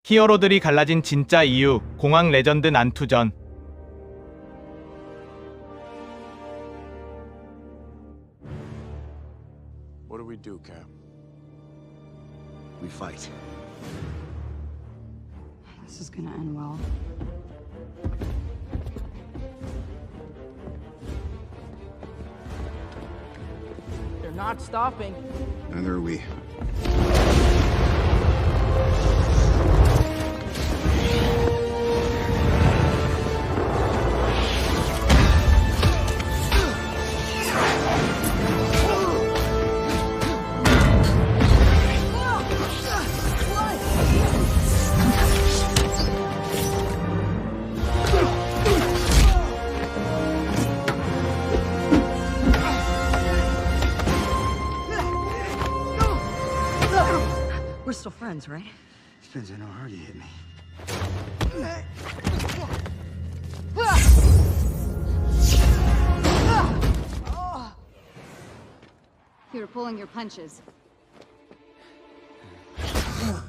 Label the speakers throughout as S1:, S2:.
S1: 히어로들이 갈라진 진짜 이유, 공항 레전드 난투전.
S2: What do we do, Cap?
S3: We fight.
S4: This is gonna end well.
S5: They're not stopping.
S3: Neither are we.
S4: We're still friends, right?
S3: Depends on how hard you hit me.
S6: You were pulling your punches.
S2: I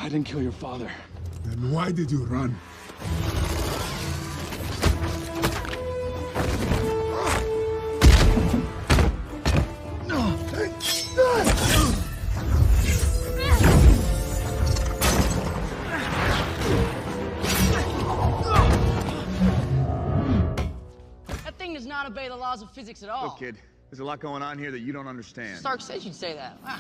S2: didn't kill your father.
S7: Then why did you run?
S5: That thing does not obey the laws of physics at all.
S8: Look, kid, there's a lot going on here that you don't understand.
S5: Stark said you'd say that. Wow.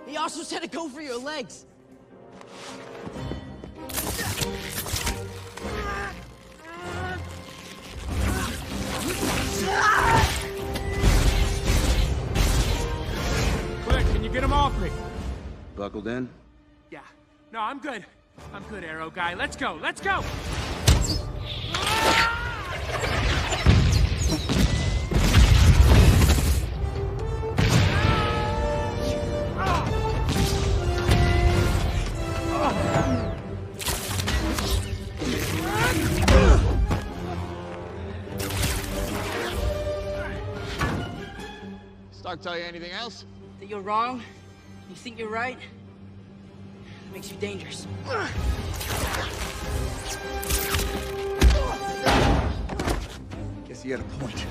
S5: He also said to go for your legs.
S9: Quick, can you get him off me?
S3: Buckled in?
S9: Yeah. No, I'm good. I'm good, Arrow guy. Let's go. Let's go.
S8: Stark tell you anything else?
S5: That you're wrong, you think you're right, it makes you dangerous.
S8: Guess he had a point.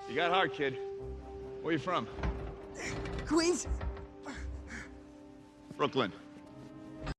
S8: You got heart, kid. Where you from?
S5: Queens?
S8: Brooklyn.